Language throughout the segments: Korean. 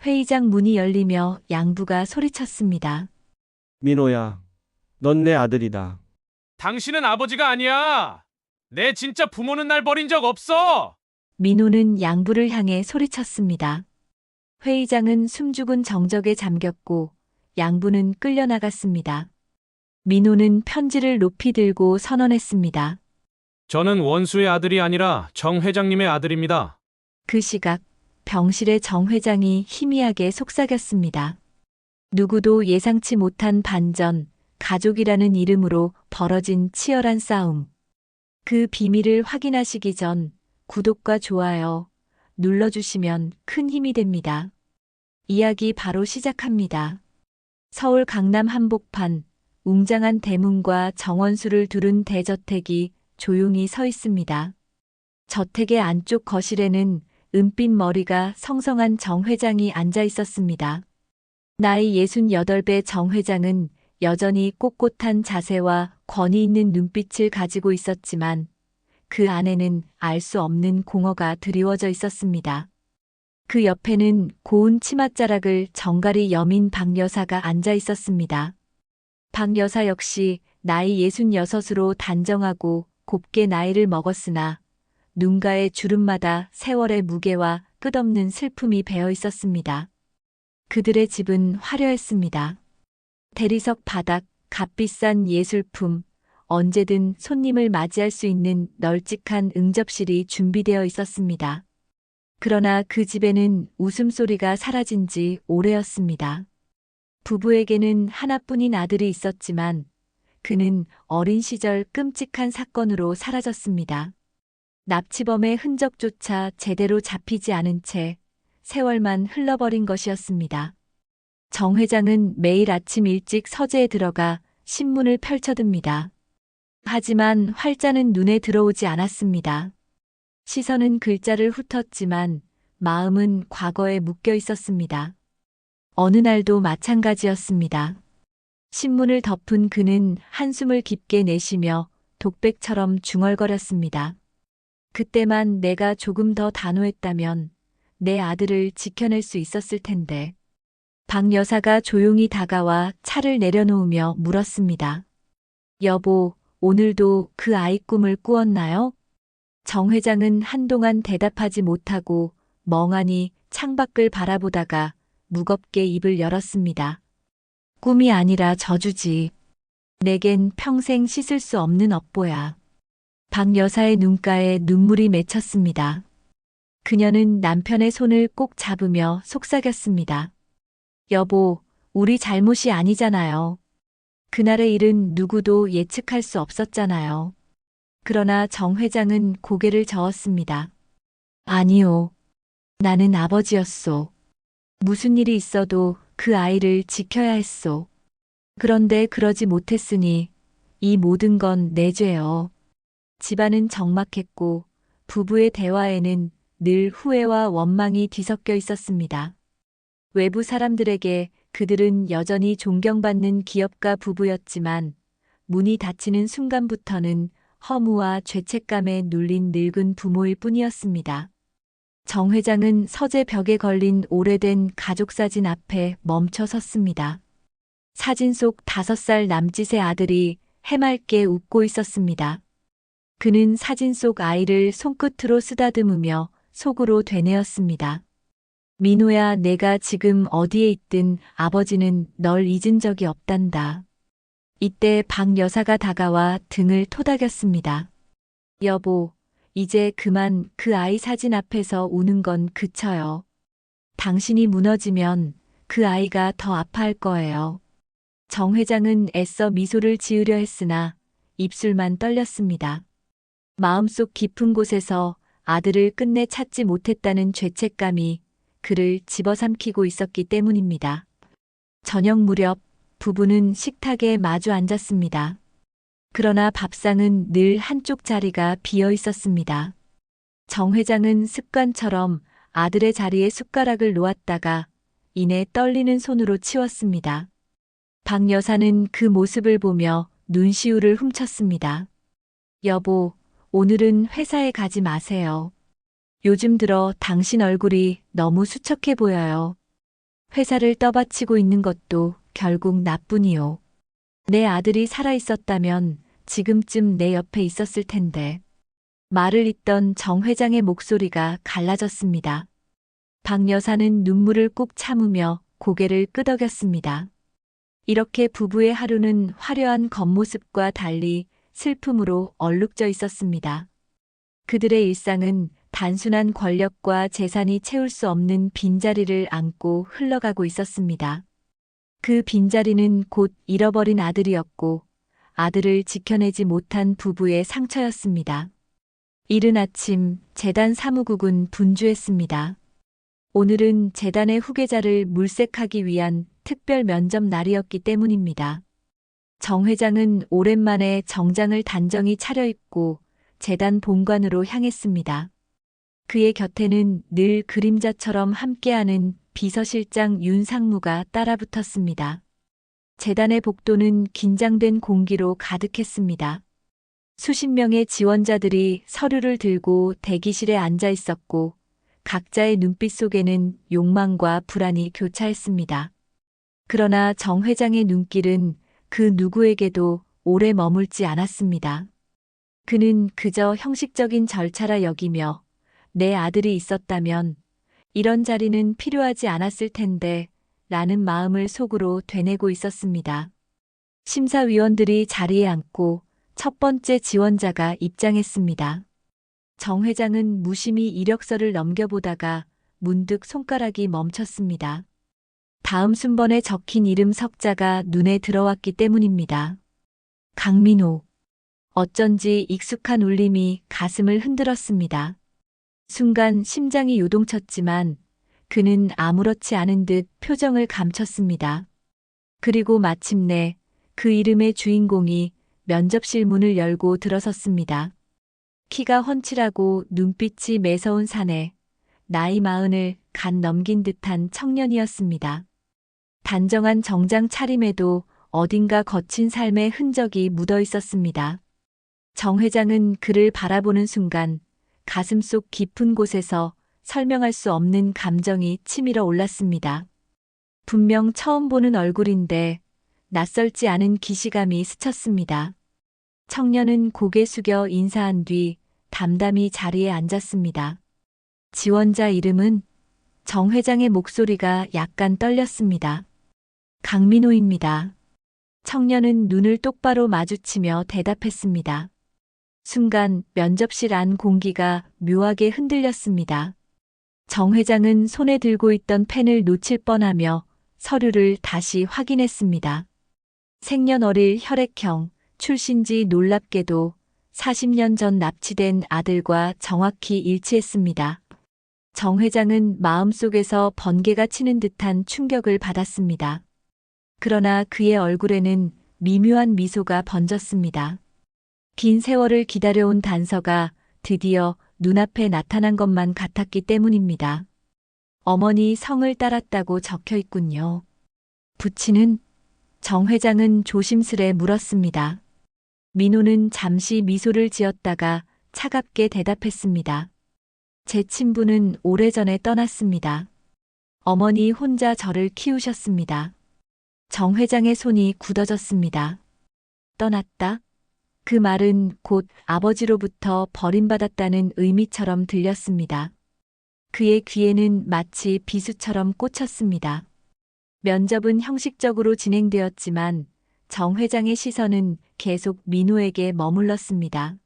회의장 문이 열리며 양부가 소리쳤습니다. 민호야, 넌 내 아들이다. 당신은 아버지가 아니야. 내 진짜 부모는 날 버린 적 없어. 민호는 양부를 향해 소리쳤습니다. 회의장은 숨죽은 정적에 잠겼고 양부는 끌려나갔습니다. 민호는 편지를 높이 들고 선언했습니다. 저는 원수의 아들이 아니라 정 회장님의 아들입니다. 그 시각 병실의 정 회장이 희미하게 속삭였습니다. 누구도 예상치 못한 반전, 가족이라는 이름으로 벌어진 치열한 싸움. 그 비밀을 확인하시기 전 구독과 좋아요 눌러주시면 큰 힘이 됩니다. 이야기 바로 시작합니다. 서울 강남 한복판, 웅장한 대문과 정원수를 두른 대저택이 조용히 서 있습니다. 저택의 안쪽 거실에는 은빛 머리가 성성한 정 회장이 앉아 있었습니다. 나이 68배 정 회장은 여전히 꼿꼿한 자세와 권위 있는 눈빛을 가지고 있었지만 그 안에는 알 수 없는 공허가 드리워져 있었습니다. 그 옆에는 고운 치맛자락을 정갈이 여민 박 여사가 앉아 있었습니다. 박 여사 역시 나이 66으로 단정하고 곱게 나이를 먹었으나 눈가의 주름마다 세월의 무게와 끝없는 슬픔이 배어 있었습니다. 그들의 집은 화려했습니다. 대리석 바닥, 값비싼 예술품, 언제든 손님을 맞이할 수 있는 널찍한 응접실이 준비되어 있었습니다. 그러나 그 집에는 웃음소리가 사라진 지 오래였습니다. 부부에게는 하나뿐인 아들이 있었지만 그는 어린 시절 끔찍한 사건으로 사라졌습니다. 납치범의 흔적조차 제대로 잡히지 않은 채 세월만 흘러버린 것이었습니다. 정 회장은 매일 아침 일찍 서재에 들어가 신문을 펼쳐듭니다. 하지만 활자는 눈에 들어오지 않았습니다. 시선은 글자를 훑었지만 마음은 과거에 묶여 있었습니다. 어느 날도 마찬가지였습니다. 신문을 덮은 그는 한숨을 깊게 내쉬며 독백처럼 중얼거렸습니다. 그때만 내가 조금 더 단호했다면 내 아들을 지켜낼 수 있었을 텐데. 박 여사가 조용히 다가와 차를 내려놓으며 물었습니다. 여보, 오늘도 그 아이 꿈을 꾸었나요? 정 회장은 한동안 대답하지 못하고 멍하니 창밖을 바라보다가 무겁게 입을 열었습니다. 꿈이 아니라 저주지. 내겐 평생 씻을 수 없는 업보야. 박 여사의 눈가에 눈물이 맺혔습니다. 그녀는 남편의 손을 꼭 잡으며 속삭였습니다. 여보, 우리 잘못이 아니잖아요. 그날의 일은 누구도 예측할 수 없었잖아요. 그러나 정 회장은 고개를 저었습니다. 아니요. 나는 아버지였소. 무슨 일이 있어도 그 아이를 지켜야 했소. 그런데 그러지 못했으니 이 모든 건 내 죄요. 집안은 적막했고 부부의 대화에는 늘 후회와 원망이 뒤섞여 있었습니다. 외부 사람들에게 그들은 여전히 존경받는 기업가 부부였지만 문이 닫히는 순간부터는 허무와 죄책감에 눌린 늙은 부모일 뿐이었습니다. 정 회장은 서재 벽에 걸린 오래된 가족사진 앞에 멈춰 섰습니다. 사진 속 5살 남짓의 아들이 해맑게 웃고 있었습니다. 그는 사진 속 아이를 손끝으로 쓰다듬으며 속으로 되뇌었습니다. 민호야, 내가 지금 어디에 있든 아버지는 널 잊은 적이 없단다. 이때 박 여사가 다가와 등을 토닥였습니다. 여보, 이제 그만 그 아이 사진 앞에서 우는 건 그쳐요. 당신이 무너지면 그 아이가 더 아파할 거예요. 정 회장은 애써 미소를 지으려 했으나 입술만 떨렸습니다. 마음속 깊은 곳에서 아들을 끝내 찾지 못했다는 죄책감이 그를 집어삼키고 있었기 때문입니다. 저녁 무렵 부부는 식탁에 마주 앉았습니다. 그러나 밥상은 늘 한쪽 자리가 비어 있었습니다. 정 회장은 습관처럼 아들의 자리에 숟가락을 놓았다가 이내 떨리는 손으로 치웠습니다. 박 여사는 그 모습을 보며 눈시울을 훔쳤습니다. 여보, 오늘은 회사에 가지 마세요. 요즘 들어 당신 얼굴이 너무 수척해 보여요. 회사를 떠받치고 있는 것도 결국 나뿐이요. 내 아들이 살아 있었다면 지금쯤 내 옆에 있었을 텐데. 말을 잇던 정 회장의 목소리가 갈라졌습니다. 박 여사는 눈물을 꾹 참으며 고개를 끄덕였습니다. 이렇게 부부의 하루는 화려한 겉모습과 달리 슬픔으로 얼룩져 있었습니다. 그들의 일상은 단순한 권력과 재산이 채울 수 없는 빈자리를 안고 흘러가고 있었습니다. 그 빈자리는 곧 잃어버린 아들이었고 아들을 지켜내지 못한 부부의 상처였습니다. 이른 아침 재단 사무국은 분주했습니다. 오늘은 재단의 후계자를 물색하기 위한 특별 면접 날이었기 때문입니다. 정 회장은 오랜만에 정장을 단정히 차려입고 재단 본관으로 향했습니다. 그의 곁에는 늘 그림자처럼 함께하는 비서실장 윤상무가 따라붙었습니다. 재단의 복도는 긴장된 공기로 가득했습니다. 수십 명의 지원자들이 서류를 들고 대기실에 앉아 있었고 각자의 눈빛 속에는 욕망과 불안이 교차했습니다. 그러나 정 회장의 눈길은 그 누구에게도 오래 머물지 않았습니다. 그는 그저 형식적인 절차라 여기며 내 아들이 있었다면 이런 자리는 필요하지 않았을 텐데 라는 마음을 속으로 되뇌고 있었습니다. 심사위원들이 자리에 앉고 첫 번째 지원자가 입장했습니다. 정 회장은 무심히 이력서를 넘겨보다가 문득 손가락이 멈췄습니다. 다음 순번에 적힌 이름 석자가 눈에 들어왔기 때문입니다. 강민호. 어쩐지 익숙한 울림이 가슴을 흔들었습니다. 순간 심장이 요동쳤지만 그는 아무렇지 않은 듯 표정을 감췄습니다. 그리고 마침내 그 이름의 주인공이 면접실 문을 열고 들어섰습니다. 키가 훤칠하고 눈빛이 매서운 사내, 나이 40을 갓 넘긴 듯한 청년이었습니다. 단정한 정장 차림에도 어딘가 거친 삶의 흔적이 묻어 있었습니다. 정 회장은 그를 바라보는 순간 가슴속 깊은 곳에서 설명할 수 없는 감정이 치밀어 올랐습니다. 분명 처음 보는 얼굴인데 낯설지 않은 기시감이 스쳤습니다. 청년은 고개 숙여 인사한 뒤 담담히 자리에 앉았습니다. 지원자 이름은? 정 회장의 목소리가 약간 떨렸습니다. 강민호입니다. 청년은 눈을 똑바로 마주치며 대답했습니다. 순간 면접실 안 공기가 묘하게 흔들렸습니다. 정 회장은 손에 들고 있던 펜을 놓칠 뻔하며 서류를 다시 확인했습니다. 생년월일 혈액형, 출신지 놀랍게도 40년 전 납치된 아들과 정확히 일치했습니다. 정 회장은 마음속에서 번개가 치는 듯한 충격을 받았습니다. 그러나 그의 얼굴에는 미묘한 미소가 번졌습니다. 긴 세월을 기다려온 단서가 드디어 눈앞에 나타난 것만 같았기 때문입니다. 어머니 성을 따랐다고 적혀 있군요. 부친은? 정 회장은 조심스레 물었습니다. 민호는 잠시 미소를 지었다가 차갑게 대답했습니다. 제 친부는 오래전에 떠났습니다. 어머니 혼자 저를 키우셨습니다. 정 회장의 손이 굳어졌습니다. 떠났다? 그 말은 곧 아버지로부터 버림받았다는 의미처럼 들렸습니다. 그의 귀에는 마치 비수처럼 꽂혔습니다. 면접은 형식적으로 진행되었지만 정 회장의 시선은 계속 민호에게 머물렀습니다.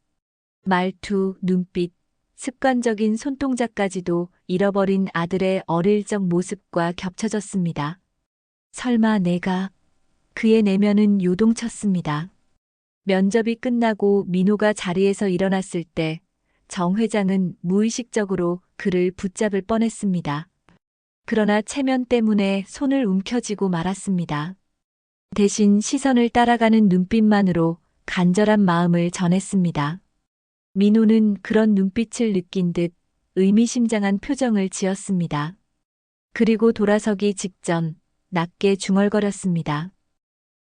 말투, 눈빛, 습관적인 손동작까지도 잃어버린 아들의 어릴 적 모습과 겹쳐졌습니다. 설마 내가? 그의 내면은 요동쳤습니다. 면접이 끝나고 민호가 자리에서 일어났을 때 정 회장은 무의식적으로 그를 붙잡을 뻔했습니다. 그러나 체면 때문에 손을 움켜쥐고 말았습니다. 대신 시선을 따라가는 눈빛만으로 간절한 마음을 전했습니다. 민호는 그런 눈빛을 느낀 듯 의미심장한 표정을 지었습니다. 그리고 돌아서기 직전 낮게 중얼거렸습니다.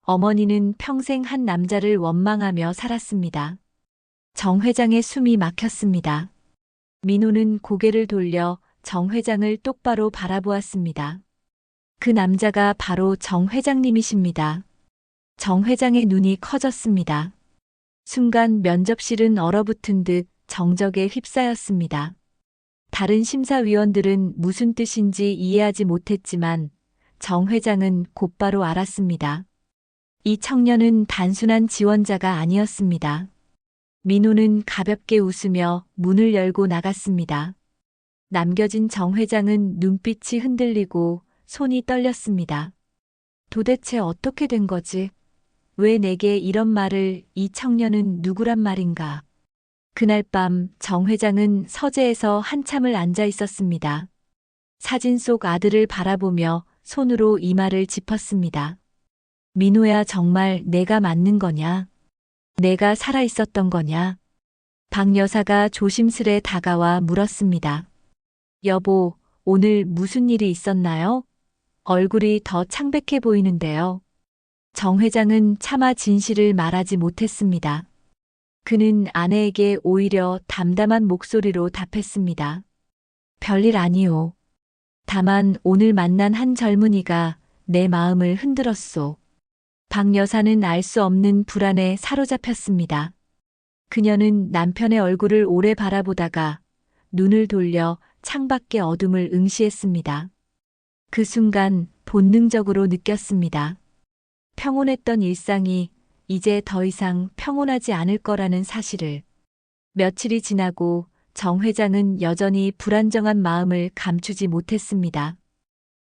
어머니는 평생 한 남자를 원망하며 살았습니다. 정 회장의 숨이 막혔습니다. 민호는 고개를 돌려 정 회장을 똑바로 바라보았습니다. 그 남자가 바로 정 회장님이십니다. 정 회장의 눈이 커졌습니다. 순간 면접실은 얼어붙은 듯 정적에 휩싸였습니다. 다른 심사위원들은 무슨 뜻인지 이해하지 못했지만 정 회장은 곧바로 알았습니다. 이 청년은 단순한 지원자가 아니었습니다. 민호는 가볍게 웃으며 문을 열고 나갔습니다. 남겨진 정 회장은 눈빛이 흔들리고 손이 떨렸습니다. 도대체 어떻게 된 거지? 왜 내게 이런 말을, 이 청년은 누구란 말인가? 그날 밤 정 회장은 서재에서 한참을 앉아 있었습니다. 사진 속 아들을 바라보며 손으로 이마를 짚었습니다. 민호야, 정말 내가 맞는 거냐? 내가 살아 있었던 거냐? 박 여사가 조심스레 다가와 물었습니다. 여보, 오늘 무슨 일이 있었나요? 얼굴이 더 창백해 보이는데요. 정 회장은 차마 진실을 말하지 못했습니다. 그는 아내에게 오히려 담담한 목소리로 답했습니다. 별일 아니오. 다만 오늘 만난 한 젊은이가 내 마음을 흔들었소. 박 여사는 알 수 없는 불안에 사로잡혔습니다. 그녀는 남편의 얼굴을 오래 바라보다가 눈을 돌려 창밖의 어둠을 응시했습니다. 그 순간 본능적으로 느꼈습니다. 평온했던 일상이 이제 더 이상 평온하지 않을 거라는 사실을. 며칠이 지나고 정 회장은 여전히 불안정한 마음을 감추지 못했습니다.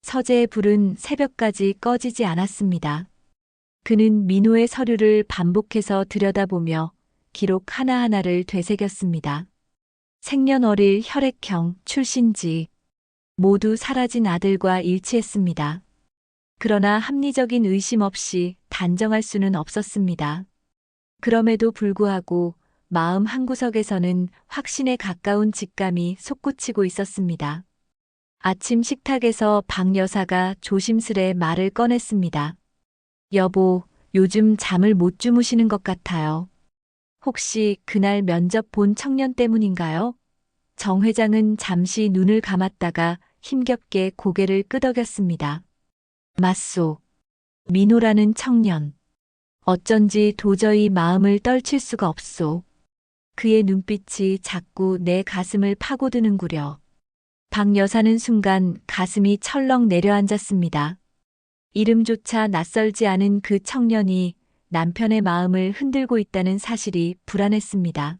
서재의 불은 새벽까지 꺼지지 않았습니다. 그는 민호의 서류를 반복해서 들여다보며 기록 하나하나를 되새겼습니다. 생년월일, 혈액형, 출신지 모두 사라진 아들과 일치했습니다. 그러나 합리적인 의심 없이 단정할 수는 없었습니다. 그럼에도 불구하고 마음 한구석에서는 확신에 가까운 직감이 솟구치고 있었습니다. 아침 식탁에서 박 여사가 조심스레 말을 꺼냈습니다. 여보, 요즘 잠을 못 주무시는 것 같아요. 혹시 그날 면접 본 청년 때문인가요? 정 회장은 잠시 눈을 감았다가 힘겹게 고개를 끄덕였습니다. 맞소. 민호라는 청년. 어쩐지 도저히 마음을 떨칠 수가 없소. 그의 눈빛이 자꾸 내 가슴을 파고드는구려. 박 여사는 순간 가슴이 철렁 내려앉았습니다. 이름조차 낯설지 않은 그 청년이 남편의 마음을 흔들고 있다는 사실이 불안했습니다.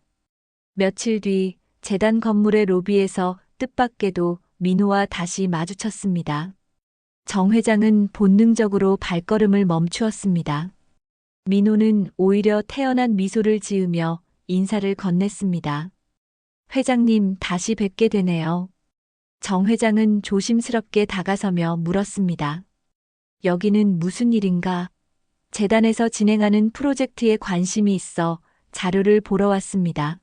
며칠 뒤 재단 건물의 로비에서 뜻밖에도 민호와 다시 마주쳤습니다. 정 회장은 본능적으로 발걸음을 멈추었습니다. 민호는 오히려 태연한 미소를 지으며 인사를 건넸습니다. 회장님, 다시 뵙게 되네요. 정 회장은 조심스럽게 다가서며 물었습니다. 여기는 무슨 일인가? 재단에서 진행하는 프로젝트에 관심이 있어 자료를 보러 왔습니다.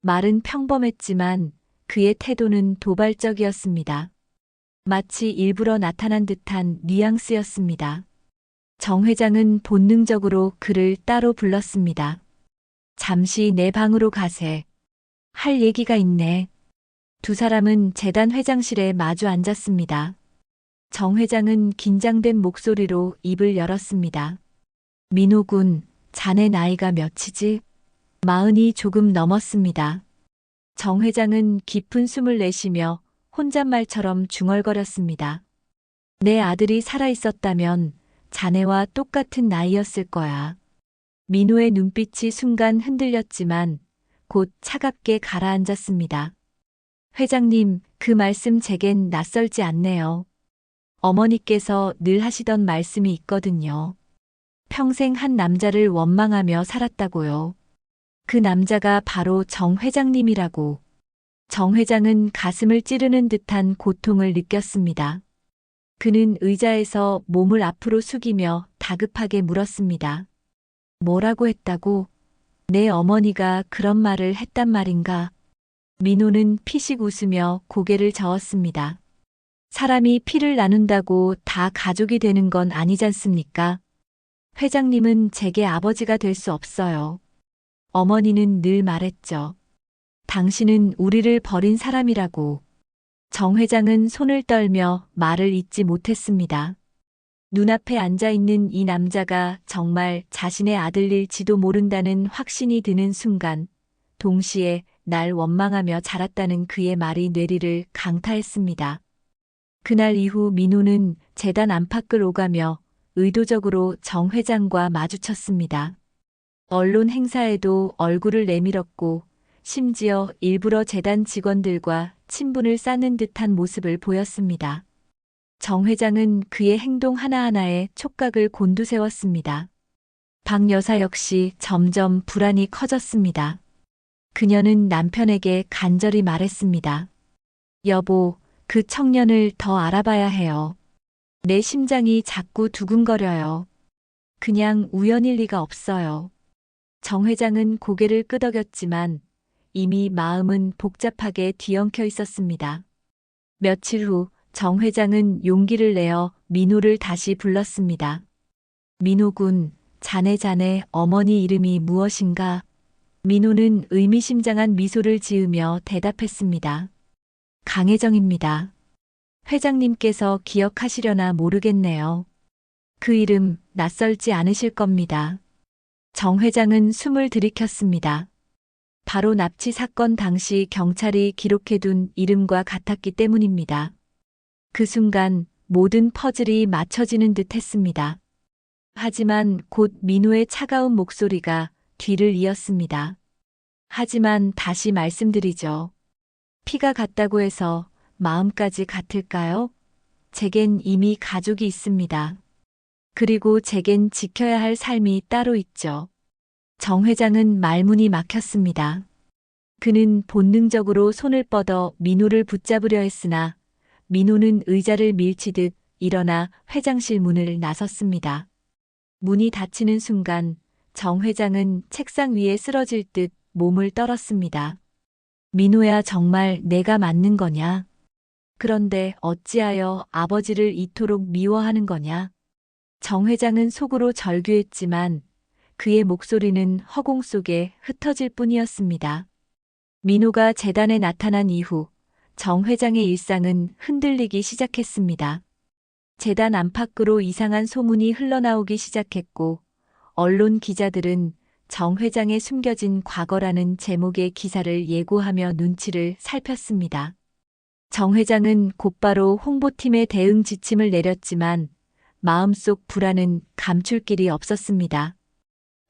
말은 평범했지만 그의 태도는 도발적이었습니다. 마치 일부러 나타난 듯한 뉘앙스였습니다. 정 회장은 본능적으로 그를 따로 불렀습니다. 잠시 내 방으로 가세. 할 얘기가 있네. 두 사람은 재단 회장실에 마주 앉았습니다. 정 회장은 긴장된 목소리로 입을 열었습니다. 민호군, 자네 나이가 몇이지? 40이 조금 넘었습니다. 정 회장은 깊은 숨을 내쉬며 혼잣말처럼 중얼거렸습니다. 내 아들이 살아있었다면 자네와 똑같은 나이였을 거야. 민호의 눈빛이 순간 흔들렸지만 곧 차갑게 가라앉았습니다. 회장님, 그 말씀 제겐 낯설지 않네요. 어머니께서 늘 하시던 말씀이 있거든요. 평생 한 남자를 원망하며 살았다고요. 그 남자가 바로 정 회장님이라고. 정 회장은 가슴을 찌르는 듯한 고통을 느꼈습니다. 그는 의자에서 몸을 앞으로 숙이며 다급하게 물었습니다. 뭐라고 했다고? 내 어머니가 그런 말을 했단 말인가? 민호는 피식 웃으며 고개를 저었습니다. 사람이 피를 나눈다고 다 가족이 되는 건 아니잖습니까? 회장님은 제게 아버지가 될 수 없어요. 어머니는 늘 말했죠. 당신은 우리를 버린 사람이라고. 정 회장은 손을 떨며 말을 잇지 못했습니다. 눈앞에 앉아 있는 이 남자가 정말 자신의 아들일지도 모른다는 확신이 드는 순간, 동시에 날 원망하며 자랐다는 그의 말이 뇌리를 강타했습니다. 그날 이후 민호는 재단 안팎을 오가며 의도적으로 정 회장과 마주쳤습니다. 언론 행사에도 얼굴을 내밀었고, 심지어 일부러 재단 직원들과 친분을 쌓는 듯한 모습을 보였습니다. 정 회장은 그의 행동 하나하나에 촉각을 곤두세웠습니다. 박 여사 역시 점점 불안이 커졌습니다. 그녀는 남편에게 간절히 말했습니다. 여보, 그 청년을 더 알아봐야 해요. 내 심장이 자꾸 두근거려요. 그냥 우연일 리가 없어요. 정 회장은 고개를 끄덕였지만 이미 마음은 복잡하게 뒤엉켜 있었습니다. 며칠 후 정 회장은 용기를 내어 민호를 다시 불렀습니다. 민호군, 자네 어머니 이름이 무엇인가? 민호는 의미심장한 미소를 지으며 대답했습니다. 강혜정입니다. 회장님께서 기억하시려나 모르겠네요. 그 이름 낯설지 않으실 겁니다. 정 회장은 숨을 들이켰습니다. 바로 납치 사건 당시 경찰이 기록해둔 이름과 같았기 때문입니다. 그 순간 모든 퍼즐이 맞춰지는 듯 했습니다. 하지만 곧 민호의 차가운 목소리가 뒤를 이었습니다. 하지만 다시 말씀드리죠. 피가 같다고 해서 마음까지 같을까요? 제겐 이미 가족이 있습니다. 그리고 제겐 지켜야 할 삶이 따로 있죠. 정 회장은 말문이 막혔습니다. 그는 본능적으로 손을 뻗어 민호를 붙잡으려 했으나 민호는 의자를 밀치듯 일어나 회장실 문을 나섰습니다. 문이 닫히는 순간 정 회장은 책상 위에 쓰러질 듯 몸을 떨었습니다. 민호야, 정말 내가 맞는 거냐? 그런데 어찌하여 아버지를 이토록 미워하는 거냐? 정 회장은 속으로 절규했지만 그의 목소리는 허공 속에 흩어질 뿐이었습니다. 민호가 재단에 나타난 이후 정 회장의 일상은 흔들리기 시작했습니다. 재단 안팎으로 이상한 소문이 흘러나오기 시작했고, 언론 기자들은 정 회장의 숨겨진 과거라는 제목의 기사를 예고하며 눈치를 살폈습니다. 정 회장은 곧바로 홍보팀에 대응 지침을 내렸지만 마음속 불안은 감출 길이 없었습니다.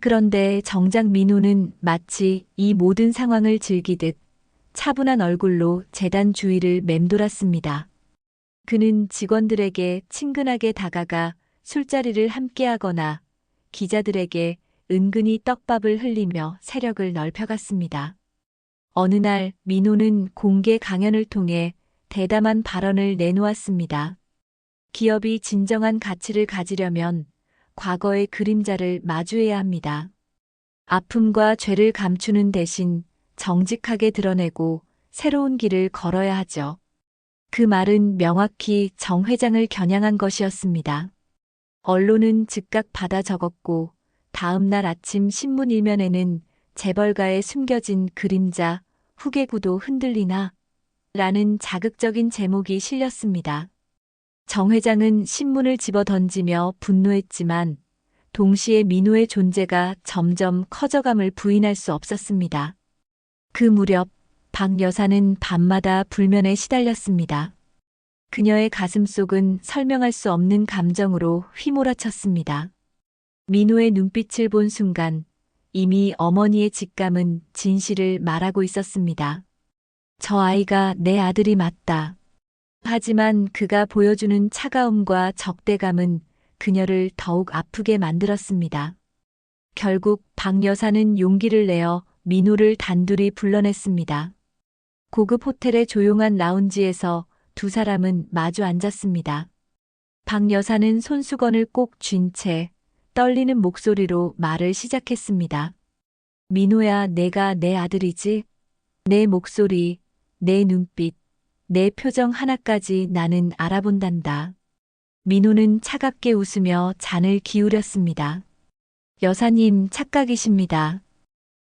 그런데 정작 민호는 마치 이 모든 상황을 즐기듯 차분한 얼굴로 재단 주위를 맴돌았습니다. 그는 직원들에게 친근하게 다가가 술자리를 함께하거나 기자들에게 은근히 떡밥을 흘리며 세력을 넓혀갔습니다. 어느 날 민호는 공개 강연을 통해 대담한 발언을 내놓았습니다. 기업이 진정한 가치를 가지려면 과거의 그림자를 마주해야 합니다. 아픔과 죄를 감추는 대신 정직하게 드러내고 새로운 길을 걸어야 하죠. 그 말은 명확히 정 회장을 겨냥한 것이었습니다. 언론은 즉각 받아 적었고 다음 날 아침 신문 일면에는 재벌가의 숨겨진 그림자, 후계구도 흔들리나? 라는 자극적인 제목이 실렸습니다. 정 회장은 신문을 집어 던지며 분노했지만 동시에 민호의 존재가 점점 커져감을 부인할 수 없었습니다. 그 무렵 박 여사는 밤마다 불면에 시달렸습니다. 그녀의 가슴속은 설명할 수 없는 감정으로 휘몰아쳤습니다. 민호의 눈빛을 본 순간 이미 어머니의 직감은 진실을 말하고 있었습니다. 저 아이가 내 아들이 맞다. 하지만 그가 보여주는 차가움과 적대감은 그녀를 더욱 아프게 만들었습니다. 결국 박 여사는 용기를 내어 민호를 단둘이 불러냈습니다. 고급 호텔의 조용한 라운지에서 두 사람은 마주 앉았습니다. 박 여사는 손수건을 꼭 쥔 채 떨리는 목소리로 말을 시작했습니다. 민호야, 내가 내 아들이지? 내 목소리, 내 눈빛, 내 표정 하나까지 나는 알아본단다. 민호는 차갑게 웃으며 잔을 기울였습니다. 여사님, 착각이십니다.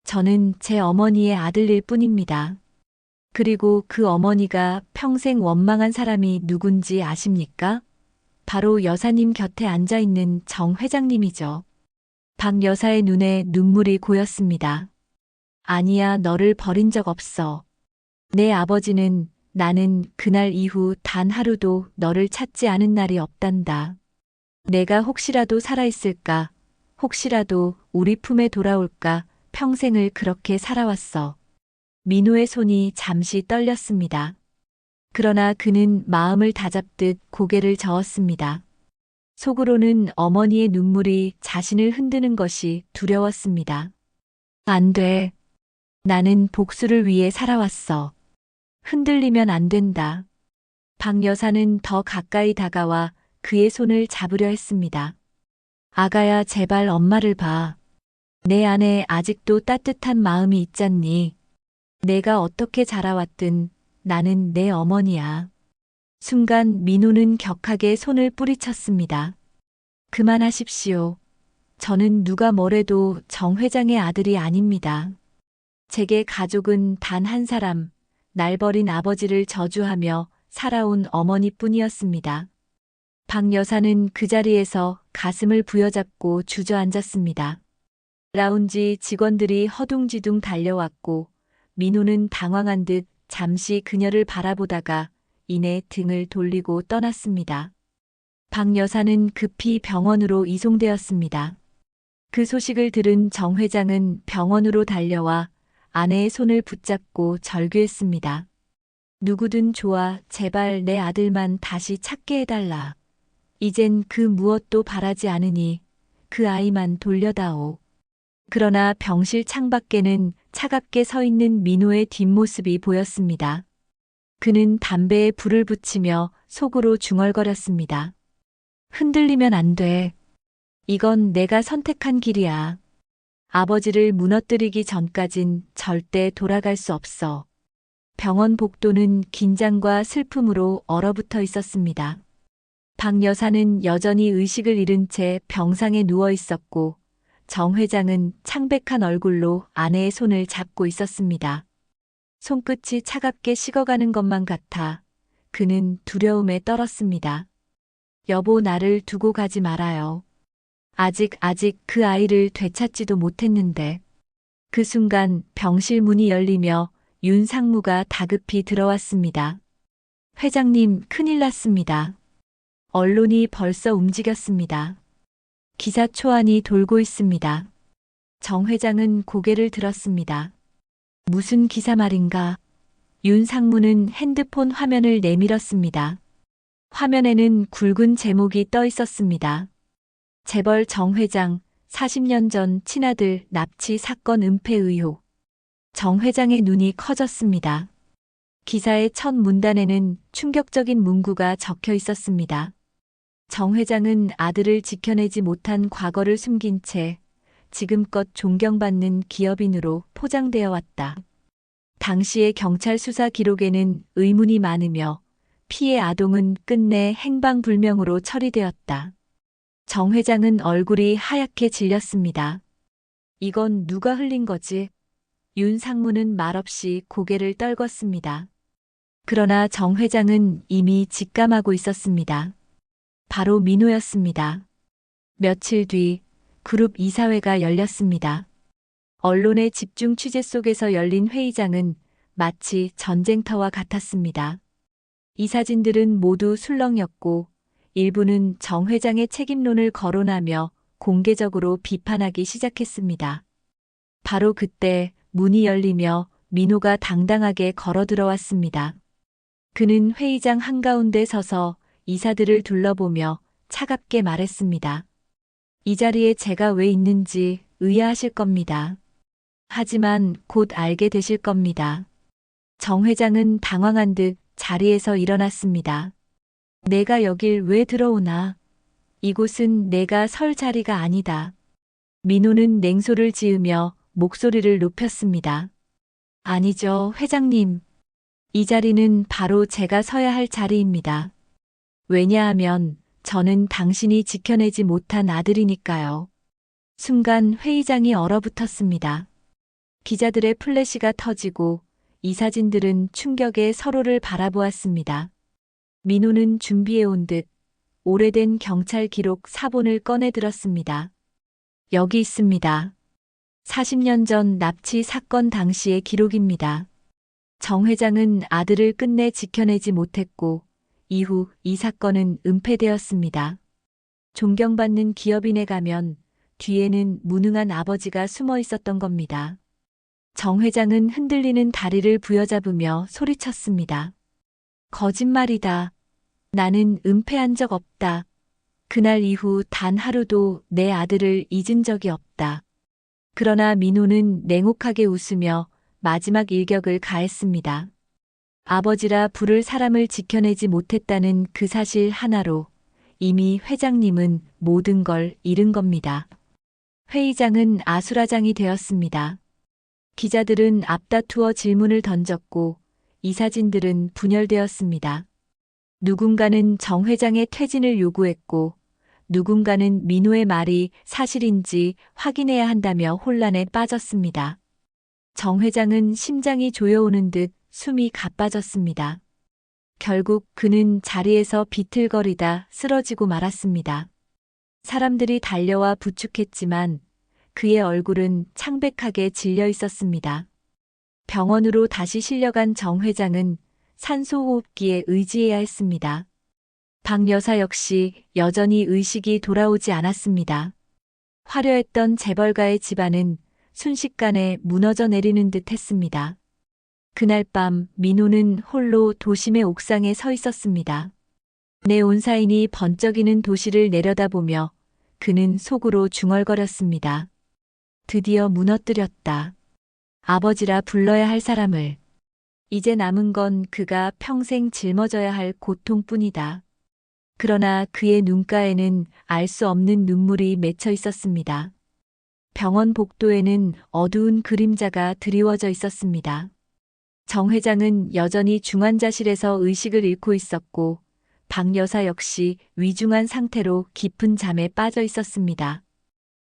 저는 제 어머니의 아들일 뿐입니다. 그리고 그 어머니가 평생 원망한 사람이 누군지 아십니까? 바로 여사님 곁에 앉아 있는 정 회장님이죠. 박 여사의 눈에 눈물이 고였습니다. 아니야, 너를 버린 적 없어. 내 아버지는 나는 그날 이후 단 하루도 너를 찾지 않은 날이 없단다. 내가 혹시라도 살아있을까? 혹시라도 우리 품에 돌아올까? 평생을 그렇게 살아왔어. 민호의 손이 잠시 떨렸습니다. 그러나 그는 마음을 다잡듯 고개를 저었습니다. 속으로는 어머니의 눈물이 자신을 흔드는 것이 두려웠습니다. 안 돼. 나는 복수를 위해 살아왔어. 흔들리면 안 된다. 박 여사는 더 가까이 다가와 그의 손을 잡으려 했습니다. 아가야, 제발 엄마를 봐. 내 안에 아직도 따뜻한 마음이 있잖니. 내가 어떻게 자라왔든 나는 내 어머니야. 순간 민호는 격하게 손을 뿌리쳤습니다. 그만하십시오. 저는 누가 뭐래도 정 회장의 아들이 아닙니다. 제게 가족은 단 한 사람, 날 버린 아버지를 저주하며 살아온 어머니뿐이었습니다. 박 여사는 그 자리에서 가슴을 부여잡고 주저앉았습니다. 라운지 직원들이 허둥지둥 달려왔고 민호는 당황한 듯 잠시 그녀를 바라보다가 이내 등을 돌리고 떠났습니다. 박 여사는 급히 병원으로 이송되었습니다. 그 소식을 들은 정 회장은 병원으로 달려와 아내의 손을 붙잡고 절규했습니다. 누구든 좋아, 제발 내 아들만 다시 찾게 해달라. 이젠 그 무엇도 바라지 않으니 그 아이만 돌려다오. 그러나 병실 창밖에는 차갑게 서 있는 민호의 뒷모습이 보였습니다. 그는 담배에 불을 붙이며 속으로 중얼거렸습니다. 흔들리면 안 돼. 이건 내가 선택한 길이야. 아버지를 무너뜨리기 전까진 절대 돌아갈 수 없어. 병원 복도는 긴장과 슬픔으로 얼어붙어 있었습니다. 박 여사는 여전히 의식을 잃은 채 병상에 누워 있었고 정 회장은 창백한 얼굴로 아내의 손을 잡고 있었습니다. 손끝이 차갑게 식어가는 것만 같아 그는 두려움에 떨었습니다. 여보, 나를 두고 가지 말아요. 아직 그 아이를 되찾지도 못했는데. 그 순간 병실 문이 열리며 윤 상무가 다급히 들어왔습니다. 회장님, 큰일 났습니다. 언론이 벌써 움직였습니다. 기사 초안이 돌고 있습니다. 정 회장은 고개를 들었습니다. 무슨 기사 말인가? 윤 상무는 핸드폰 화면을 내밀었습니다. 화면에는 굵은 제목이 떠 있었습니다. 재벌 정 회장 40년 전 친아들 납치 사건 은폐 의혹. 정 회장의 눈이 커졌습니다. 기사의 첫 문단에는 충격적인 문구가 적혀 있었습니다. 정 회장은 아들을 지켜내지 못한 과거를 숨긴 채 지금껏 존경받는 기업인으로 포장되어 왔다. 당시의 경찰 수사 기록에는 의문이 많으며 피해 아동은 끝내 행방불명으로 처리되었다. 정 회장은 얼굴이 하얗게 질렸습니다. 이건 누가 흘린 거지? 윤 상무는 말없이 고개를 떨궜습니다. 그러나 정 회장은 이미 직감하고 있었습니다. 바로 민호였습니다. 며칠 뒤 그룹 이사회가 열렸습니다. 언론의 집중 취재 속에서 열린 회의장은 마치 전쟁터와 같았습니다. 이 사진들은 모두 술렁였고 일부는 정 회장의 책임론을 거론하며 공개적으로 비판하기 시작했습니다. 바로 그때 문이 열리며 민호가 당당하게 걸어 들어왔습니다. 그는 회의장 한가운데 서서 이사들을 둘러보며 차갑게 말했습니다. 이 자리에 제가 왜 있는지 의아하실 겁니다. 하지만 곧 알게 되실 겁니다. 정 회장은 당황한 듯 자리에서 일어났습니다. 내가 여길 왜 들어오나? 이곳은 내가 설 자리가 아니다. 민호는 냉소를 지으며 목소리를 높였습니다. 아니죠, 회장님. 이 자리는 바로 제가 서야 할 자리입니다. 왜냐하면 저는 당신이 지켜내지 못한 아들이니까요. 순간 회의장이 얼어붙었습니다. 기자들의 플래시가 터지고 이 사진들은 충격에 서로를 바라보았습니다. 민호는 준비해온 듯 오래된 경찰 기록 사본을 꺼내 들었습니다. 여기 있습니다. 40년 전 납치 사건 당시의 기록입니다. 정 회장은 아들을 끝내 지켜내지 못했고 이후 이 사건은 은폐되었습니다. 존경받는 기업인에 가면 뒤에는 무능한 아버지가 숨어 있었던 겁니다. 정 회장은 흔들리는 다리를 부여잡으며 소리쳤습니다. 거짓말이다. 나는 은폐한 적 없다. 그날 이후 단 하루도 내 아들을 잊은 적이 없다. 그러나 민호는 냉혹하게 웃으며 마지막 일격을 가했습니다. 아버지라 부를 사람을 지켜내지 못했다는 그 사실 하나로 이미 회장님은 모든 걸 잃은 겁니다. 회의장은 아수라장이 되었습니다. 기자들은 앞다투어 질문을 던졌고 이 사진들은 분열되었습니다. 누군가는 정 회장의 퇴진을 요구했고 누군가는 민호의 말이 사실인지 확인해야 한다며 혼란에 빠졌습니다. 정 회장은 심장이 조여오는 듯 숨이 가빠졌습니다. 결국 그는 자리에서 비틀거리다 쓰러지고 말았습니다. 사람들이 달려와 부축했지만 그의 얼굴은 창백하게 질려 있었습니다. 병원으로 다시 실려간 정 회장은 산소호흡기에 의지해야 했습니다. 박 여사 역시 여전히 의식이 돌아오지 않았습니다. 화려했던 재벌가의 집안은 순식간에 무너져 내리는 듯 했습니다. 그날 밤 민호는 홀로 도심의 옥상에 서 있었습니다. 내 온사인이 번쩍이는 도시를 내려다보며 그는 속으로 중얼거렸습니다. 드디어 무너뜨렸다. 아버지라 불러야 할 사람을. 이제 남은 건 그가 평생 짊어져야 할 고통뿐이다. 그러나 그의 눈가에는 알 수 없는 눈물이 맺혀 있었습니다. 병원 복도에는 어두운 그림자가 드리워져 있었습니다. 정 회장은 여전히 중환자실에서 의식을 잃고 있었고 박 여사 역시 위중한 상태로 깊은 잠에 빠져 있었습니다.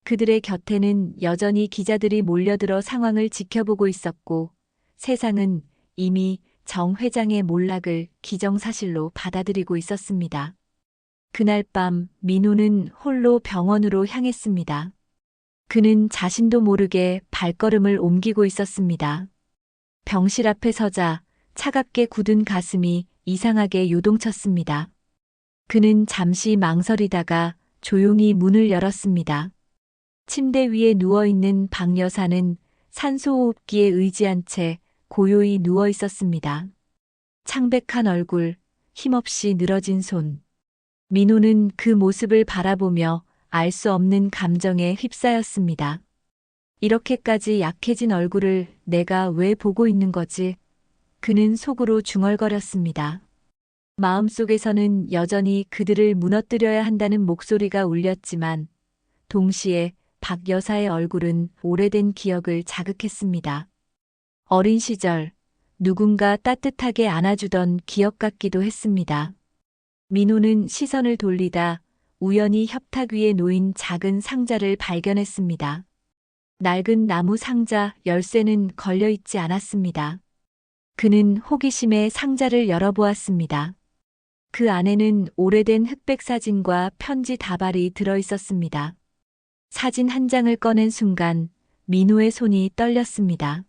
그들의 곁에는 여전히 기자들이 몰려들어 상황을 지켜보고 있었고 세상은 이미 정 회장의 몰락을 기정사실로 받아들이고 있었습니다. 그날 밤 민호는 홀로 병원으로 향했습니다. 그는 자신도 모르게 발걸음을 옮기고 있었습니다. 병실 앞에 서자 차갑게 굳은 가슴이 이상하게 요동쳤습니다. 그는 잠시 망설이다가 조용히 문을 열었습니다. 침대 위에 누워있는 박 여사는 산소호흡기에 의지한 채 고요히 누워 있었습니다. 창백한 얼굴, 힘없이 늘어진 손. 민호는 그 모습을 바라보며 알 수 없는 감정에 휩싸였습니다. 이렇게까지 약해진 얼굴을 내가 왜 보고 있는 거지? 그는 속으로 중얼거렸습니다. 마음속에서는 여전히 그들을 무너뜨려야 한다는 목소리가 울렸지만 동시에 박 여사의 얼굴은 오래된 기억을 자극했습니다. 어린 시절 누군가 따뜻하게 안아주던 기억 같기도 했습니다. 민호는 시선을 돌리다 우연히 협탁 위에 놓인 작은 상자를 발견했습니다. 낡은 나무 상자 열쇠는 걸려 있지 않았습니다. 그는 호기심에 상자를 열어보았습니다. 그 안에는 오래된 흑백 사진과 편지 다발이 들어 있었습니다. 사진 한 장을 꺼낸 순간 민호의 손이 떨렸습니다.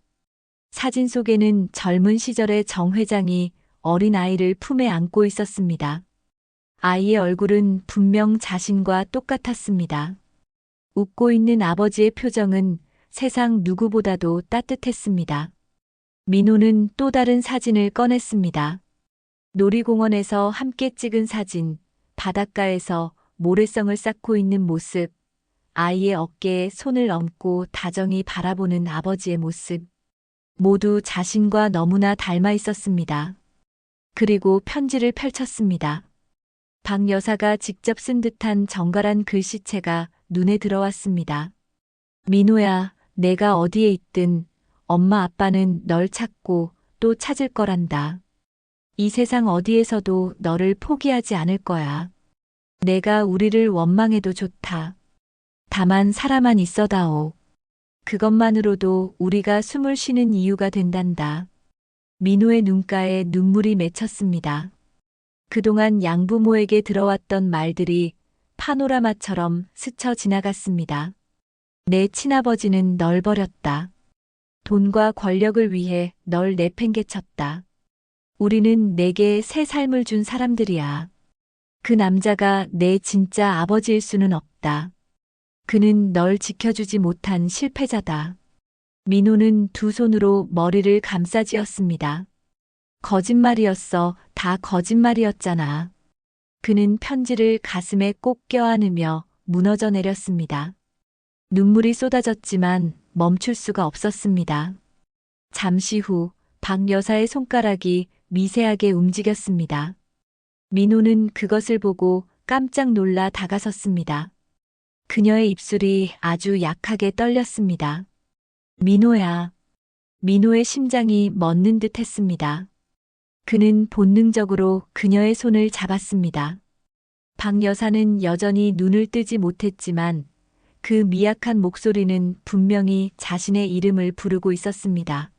사진 속에는 젊은 시절의 정 회장이 어린 아이를 품에 안고 있었습니다. 아이의 얼굴은 분명 자신과 똑같았습니다. 웃고 있는 아버지의 표정은 세상 누구보다도 따뜻했습니다. 민호는 또 다른 사진을 꺼냈습니다. 놀이공원에서 함께 찍은 사진, 바닷가에서 모래성을 쌓고 있는 모습, 아이의 어깨에 손을 얹고 다정히 바라보는 아버지의 모습. 모두 자신과 너무나 닮아 있었습니다. 그리고 편지를 펼쳤습니다. 박 여사가 직접 쓴 듯한 정갈한 글씨체가 눈에 들어왔습니다. 민호야, 내가 어디에 있든 엄마 아빠는 널 찾고 또 찾을 거란다. 이 세상 어디에서도 너를 포기하지 않을 거야. 내가 우리를 원망해도 좋다. 다만 살아만 있어다오. 그것만으로도 우리가 숨을 쉬는 이유가 된단다. 민호의 눈가에 눈물이 맺혔습니다. 그동안 양부모에게 들어왔던 말들이 파노라마처럼 스쳐 지나갔습니다. 내 친아버지는 널 버렸다. 돈과 권력을 위해 널 내팽개쳤다. 우리는 내게 새 삶을 준 사람들이야. 그 남자가 내 진짜 아버지일 수는 없다. 그는 널 지켜주지 못한 실패자다. 민호는 두 손으로 머리를 감싸쥐었습니다. 거짓말이었어. 다 거짓말이었잖아. 그는 편지를 가슴에 꼭 껴안으며 무너져 내렸습니다. 눈물이 쏟아졌지만 멈출 수가 없었습니다. 잠시 후 박 여사의 손가락이 미세하게 움직였습니다. 민호는 그것을 보고 깜짝 놀라 다가섰습니다. 그녀의 입술이 아주 약하게 떨렸습니다. 민호야. 민호의 심장이 멎는 듯 했습니다. 그는 본능적으로 그녀의 손을 잡았습니다. 박 여사는 여전히 눈을 뜨지 못했지만 그 미약한 목소리는 분명히 자신의 이름을 부르고 있었습니다.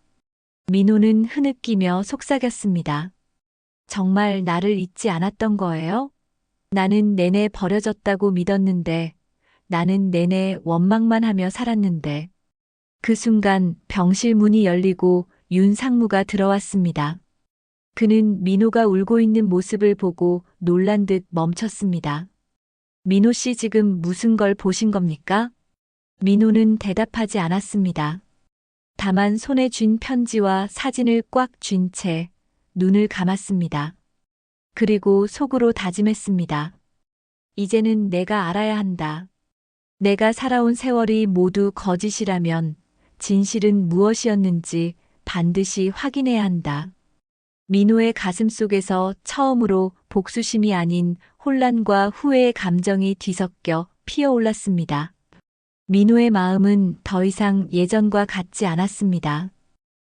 민호는 흐느끼며 속삭였습니다. 정말 나를 잊지 않았던 거예요? 나는 내내 버려졌다고 믿었는데, 나는 내내 원망만 하며 살았는데. 그 순간 병실 문이 열리고 윤 상무가 들어왔습니다. 그는 민호가 울고 있는 모습을 보고 놀란 듯 멈췄습니다. 민호 씨 지금 무슨 걸 보신 겁니까? 민호는 대답하지 않았습니다. 다만 손에 쥔 편지와 사진을 꽉 쥔 채 눈을 감았습니다. 그리고 속으로 다짐했습니다. 이제는 내가 알아야 한다. 내가 살아온 세월이 모두 거짓이라면 진실은 무엇이었는지 반드시 확인해야 한다. 민호의 가슴 속에서 처음으로 복수심이 아닌 혼란과 후회의 감정이 뒤섞여 피어올랐습니다. 민호의 마음은 더 이상 예전과 같지 않았습니다.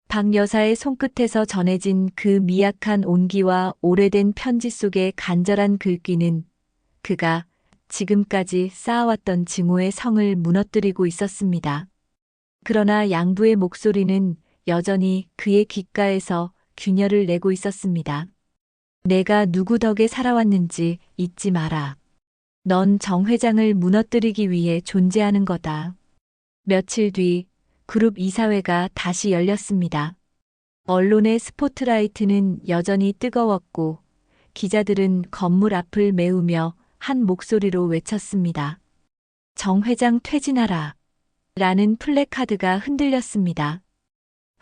박 여사의 손끝에서 전해진 그 미약한 온기와 오래된 편지 속의 간절한 글귀는 그가 지금까지 쌓아왔던 증오의 성을 무너뜨리고 있었습니다. 그러나 양부의 목소리는 여전히 그의 귓가에서 균열을 내고 있었습니다. 내가 누구 덕에 살아왔는지 잊지 마라. 넌 정 회장을 무너뜨리기 위해 존재하는 거다. 며칠 뒤 그룹 이사회가 다시 열렸습니다. 언론의 스포트라이트는 여전히 뜨거웠고 기자들은 건물 앞을 메우며 한 목소리로 외쳤습니다. 정 회장 퇴진하라. 라는 플래카드가 흔들렸습니다.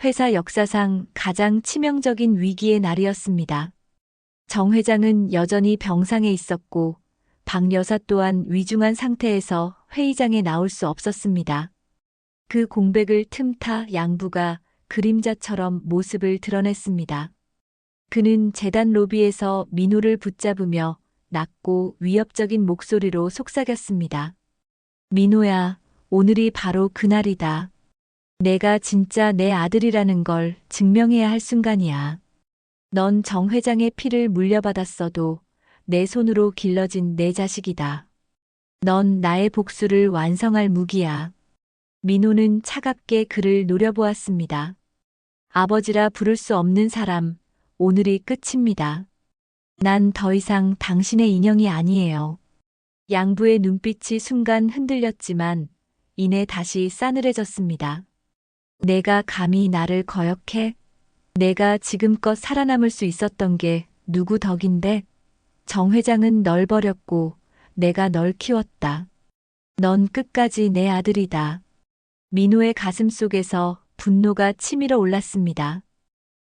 회사 역사상 가장 치명적인 위기의 날이었습니다. 정 회장은 여전히 병상에 있었고 박 여사 또한 위중한 상태에서 회의장에 나올 수 없었습니다. 그 공백을 틈타 양부가 그림자처럼 모습을 드러냈습니다. 그는 재단 로비에서 민호를 붙잡으며 낮고 위협적인 목소리로 속삭였습니다. 민호야, 오늘이 바로 그날이다. 내가 진짜 내 아들이라는 걸 증명해야 할 순간이야. 넌 정 회장의 피를 물려받았어도 내 손으로 길러진 내 자식이다. 넌 나의 복수를 완성할 무기야. 민호는 차갑게 그를 노려보았습니다. 아버지라 부를 수 없는 사람, 오늘이 끝입니다. 난 더 이상 당신의 인형이 아니에요. 양부의 눈빛이 순간 흔들렸지만 이내 다시 싸늘해졌습니다. 내가 감히 나를 거역해? 내가 지금껏 살아남을 수 있었던 게 누구 덕인데? 정 회장은 널 버렸고 내가 널 키웠다. 넌 끝까지 내 아들이다. 민호의 가슴 속에서 분노가 치밀어 올랐습니다.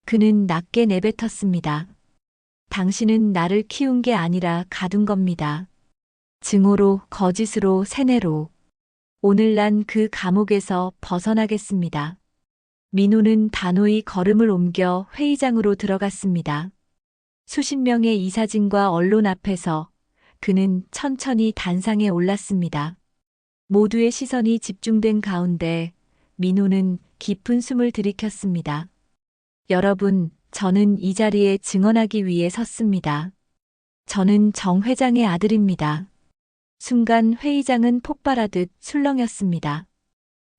그는 낮게 내뱉었습니다. 당신은 나를 키운 게 아니라 가둔 겁니다. 증오로, 거짓으로, 세뇌로. 오늘 난 그 감옥에서 벗어나겠습니다. 민호는 단호히 걸음을 옮겨 회의장으로 들어갔습니다. 수십 명의 이사진과 언론 앞에서 그는 천천히 단상에 올랐습니다. 모두의 시선이 집중된 가운데 민호는 깊은 숨을 들이켰습니다. 여러분, 저는 이 자리에 증언하기 위해 섰습니다. 저는 정 회장의 아들입니다. 순간 회의장은 폭발하듯 술렁였습니다.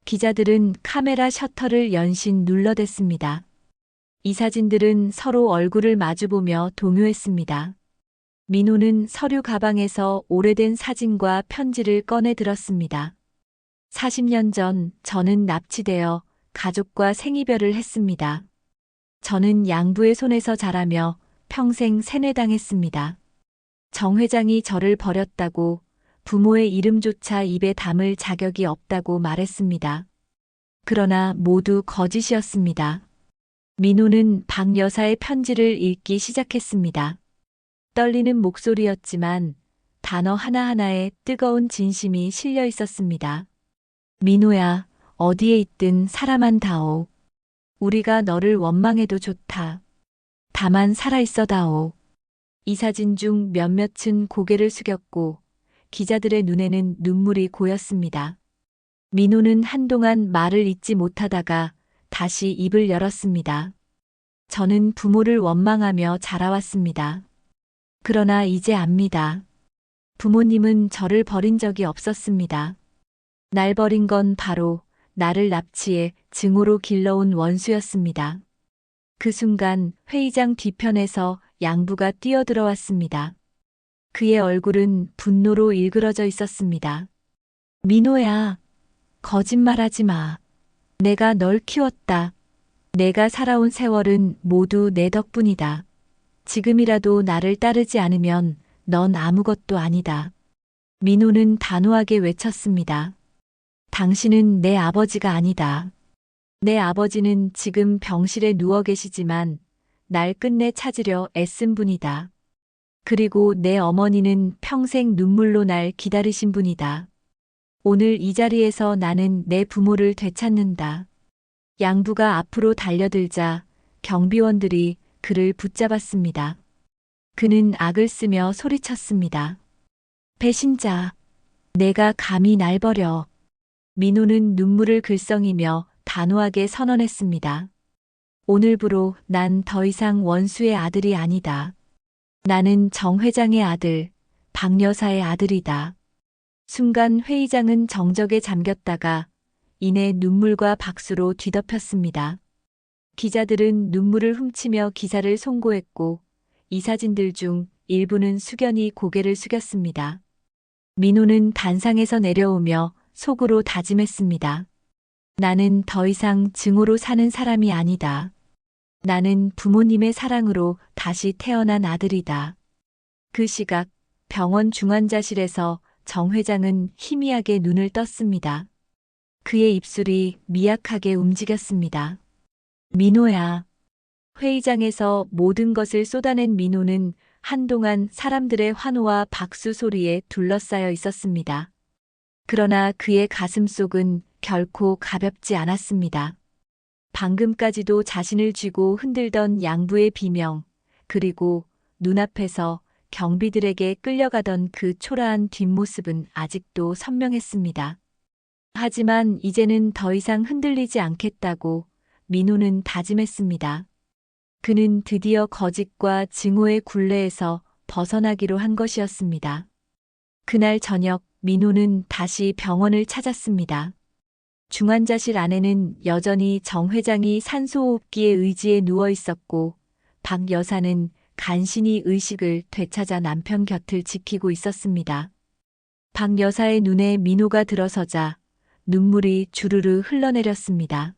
기자들은 카메라 셔터를 연신 눌러댔습니다. 이사진들은 서로 얼굴을 마주보며 동요했습니다. 민호는 서류 가방에서 오래된 사진과 편지를 꺼내 들었습니다. 40년 전 저는 납치되어 가족과 생이별을 했습니다. 저는 양부의 손에서 자라며 평생 세뇌당했습니다. 정 회장이 저를 버렸다고 부모의 이름조차 입에 담을 자격이 없다고 말했습니다. 그러나 모두 거짓이었습니다. 민호는 박 여사의 편지를 읽기 시작했습니다. 떨리는 목소리였지만 단어 하나하나에 뜨거운 진심이 실려 있었습니다. 민호야, 어디에 있든 사람한 다오. 우리가 너를 원망해도 좋다. 다만 살아있어 다오. 이사진 중 몇몇은 고개를 숙였고 기자들의 눈에는 눈물이 고였습니다. 민호는 한동안 말을 잇지 못하다가 다시 입을 열었습니다. 저는 부모를 원망하며 자라왔습니다. 그러나 이제 압니다. 부모님은 저를 버린 적이 없었습니다. 날 버린 건 바로 나를 납치해 증오로 길러온 원수였습니다. 그 순간 회의장 뒤편에서 양부가 뛰어들어왔습니다. 그의 얼굴은 분노로 일그러져 있었습니다. 민호야, 거짓말하지 마. 내가 널 키웠다. 내가 살아온 세월은 모두 내 덕분이다. 지금이라도 나를 따르지 않으면 넌 아무것도 아니다. 민호는 단호하게 외쳤습니다. 당신은 내 아버지가 아니다. 내 아버지는 지금 병실에 누워 계시지만 날 끝내 찾으려 애쓴 분이다. 그리고 내 어머니는 평생 눈물로 날 기다리신 분이다. 오늘 이 자리에서 나는 내 부모를 되찾는다. 양부가 앞으로 달려들자 경비원들이 그를 붙잡았습니다. 그는 악을 쓰며 소리쳤습니다. 배신자, 내가 감히 날 버려. 민호는 눈물을 글썽이며 단호하게 선언했습니다. 오늘부로 난 더 이상 원수의 아들이 아니다. 나는 정 회장의 아들, 박 여사의 아들이다. 순간 회의장은 정적에 잠겼다가 이내 눈물과 박수로 뒤덮였습니다. 기자들은 눈물을 훔치며 기사를 송고했고 이사진들 중 일부는 숙연히 고개를 숙였습니다. 민호는 단상에서 내려오며 속으로 다짐했습니다. 나는 더 이상 증오로 사는 사람이 아니다. 나는 부모님의 사랑으로 다시 태어난 아들이다. 그 시각 병원 중환자실에서 정 회장은 희미하게 눈을 떴습니다. 그의 입술이 미약하게 움직였습니다. 민호야. 회의장에서 모든 것을 쏟아낸 민호는 한동안 사람들의 환호와 박수 소리에 둘러싸여 있었습니다. 그러나 그의 가슴속은 결코 가볍지 않았습니다. 방금까지도 자신을 쥐고 흔들던 양부의 비명, 그리고 눈앞에서 경비들에게 끌려가던 그 초라한 뒷모습은 아직도 선명했습니다. 하지만 이제는 더 이상 흔들리지 않겠다고 민호는 다짐했습니다. 그는 드디어 거짓과 증오의 굴레에서 벗어나기로 한 것이었습니다. 그날 저녁 민호는 다시 병원을 찾았습니다. 중환자실 안에는 여전히 정 회장이 산소호흡기에 의지해 누워 있었고 박 여사는 간신히 의식을 되찾아 남편 곁을 지키고 있었습니다. 박 여사의 눈에 민호가 들어서자 눈물이 주르르 흘러내렸습니다.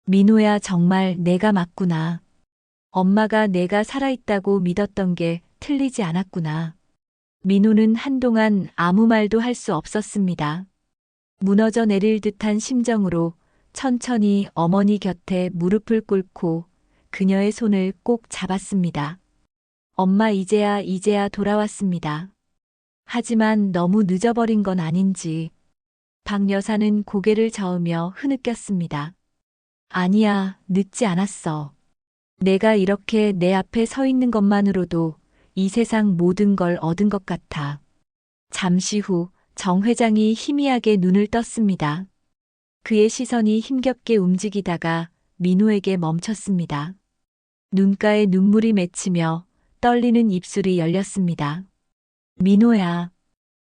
민호야, 정말 내가 맞구나. 엄마가 내가 살아있다고 믿었던 게 틀리지 않았구나. 민호는 한동안 아무 말도 할 수 없었습니다. 무너져 내릴 듯한 심정으로 천천히 어머니 곁에 무릎을 꿇고 그녀의 손을 꼭 잡았습니다. 엄마, 이제야 돌아왔습니다. 하지만 너무 늦어버린 건 아닌지. 박 여사는 고개를 저으며 흐느꼈습니다. 아니야, 늦지 않았어. 내가 이렇게 내 앞에 서 있는 것만으로도 이 세상 모든 걸 얻은 것 같아. 잠시 후 정 회장이 희미하게 눈을 떴습니다. 그의 시선이 힘겹게 움직이다가 민호에게 멈췄습니다. 눈가에 눈물이 맺히며 떨리는 입술이 열렸습니다. 민호야.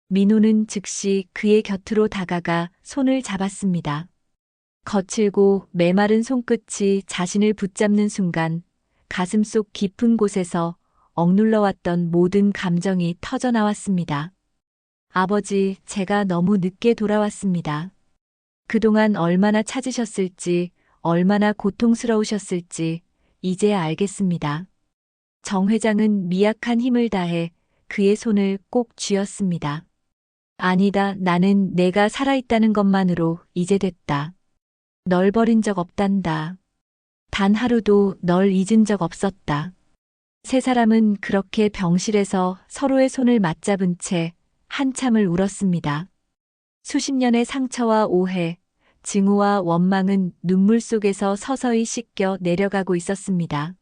민호는 즉시 그의 곁으로 다가가 손을 잡았습니다. 거칠고 메마른 손끝이 자신을 붙잡는 순간 가슴속 깊은 곳에서 억눌러왔던 모든 감정이 터져나왔습니다. 아버지, 제가 너무 늦게 돌아왔습니다. 그동안 얼마나 찾으셨을지, 얼마나 고통스러우셨을지 이제야 알겠습니다. 정 회장은 미약한 힘을 다해 그의 손을 꼭 쥐었습니다. 아니다, 나는 내가 살아있다는 것만으로 이제 됐다. 널 버린 적 없단다. 단 하루도 널 잊은 적 없었다. 세 사람은 그렇게 병실에서 서로의 손을 맞잡은 채 한참을 울었습니다. 수십 년의 상처와 오해, 증오와 원망은 눈물 속에서 서서히 씻겨 내려가고 있었습니다.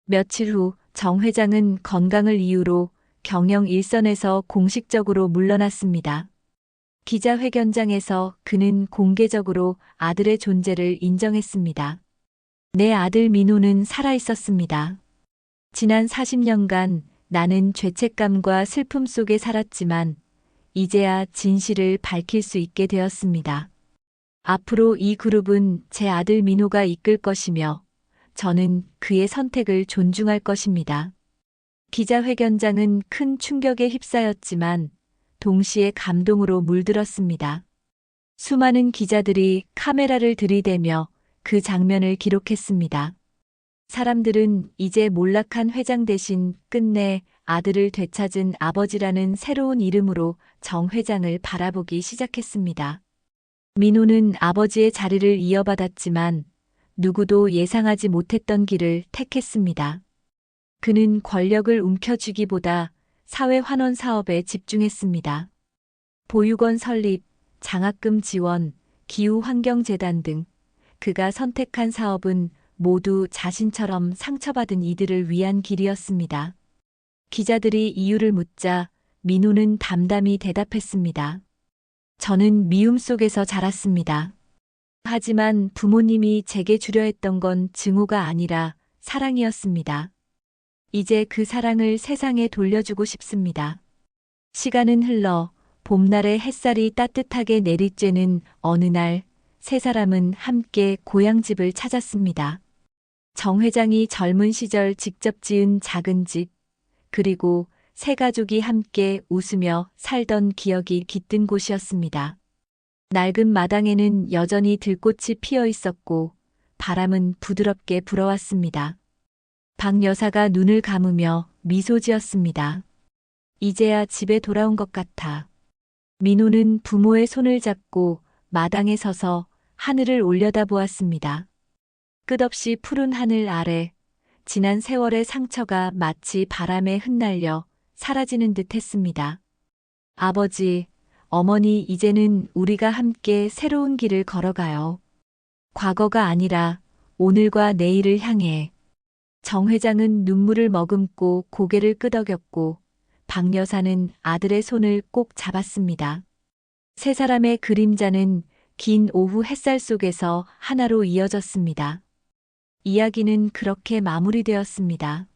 며칠 후 정 회장은 건강을 이유로 경영 일선에서 공식적으로 물러났습니다. 기자회견장에서 그는 공개적으로 아들의 존재를 인정했습니다. 내 아들 민호는 살아있었습니다. 지난 40년간 나는 죄책감과 슬픔 속에 살았지만 이제야 진실을 밝힐 수 있게 되었습니다. 앞으로 이 그룹은 제 아들 민호가 이끌 것이며 저는 그의 선택을 존중할 것입니다. 기자회견장은 큰 충격에 휩싸였지만 동시에 감동으로 물들었습니다. 수많은 기자들이 카메라를 들이대며 그 장면을 기록했습니다. 사람들은 이제 몰락한 회장 대신 끝내 아들을 되찾은 아버지라는 새로운 이름으로 정 회장을 바라보기 시작했습니다. 민호는 아버지의 자리를 이어받았지만 누구도 예상하지 못했던 길을 택했습니다. 그는 권력을 움켜쥐기보다 사회 환원 사업에 집중했습니다. 보육원 설립, 장학금 지원, 기후환경재단 등 그가 선택한 사업은 모두 자신처럼 상처받은 이들을 위한 길이었습니다. 기자들이 이유를 묻자 민호는 담담히 대답했습니다. 저는 미움 속에서 자랐습니다. 하지만 부모님이 제게 주려 했던 건 증오가 아니라 사랑이었습니다. 이제 그 사랑을 세상에 돌려주고 싶습니다. 시간은 흘러 봄날의 햇살이 따뜻하게 내리쬐는 어느 날 세 사람은 함께 고향집을 찾았습니다. 정 회장이 젊은 시절 직접 지은 작은 집, 그리고 세 가족이 함께 웃으며 살던 기억이 깃든 곳이었습니다. 낡은 마당에는 여전히 들꽃이 피어 있었고 바람은 부드럽게 불어왔습니다. 박 여사가 눈을 감으며 미소 지었습니다. 이제야 집에 돌아온 것 같아. 민호는 부모의 손을 잡고 마당에 서서 하늘을 올려다보았습니다. 끝없이 푸른 하늘 아래 지난 세월의 상처가 마치 바람에 흩날려 사라지는 듯 했습니다. 아버지, 어머니, 이제는 우리가 함께 새로운 길을 걸어가요. 과거가 아니라 오늘과 내일을 향해. 정 회장은 눈물을 머금고 고개를 끄덕였고 박 여사는 아들의 손을 꼭 잡았습니다. 세 사람의 그림자는 긴 오후 햇살 속에서 하나로 이어졌습니다. 이야기는 그렇게 마무리되었습니다.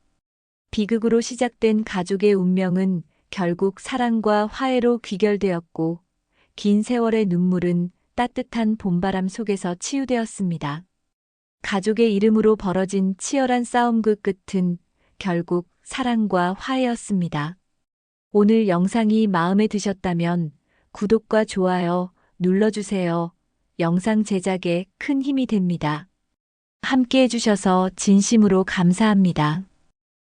비극으로 시작된 가족의 운명은 결국 사랑과 화해로 귀결되었고 긴 세월의 눈물은 따뜻한 봄바람 속에서 치유되었습니다. 가족의 이름으로 벌어진 치열한 싸움 그 끝은 결국 사랑과 화해였습니다. 오늘 영상이 마음에 드셨다면 구독과 좋아요 눌러주세요. 영상 제작에 큰 힘이 됩니다. 함께 해주셔서 진심으로 감사합니다.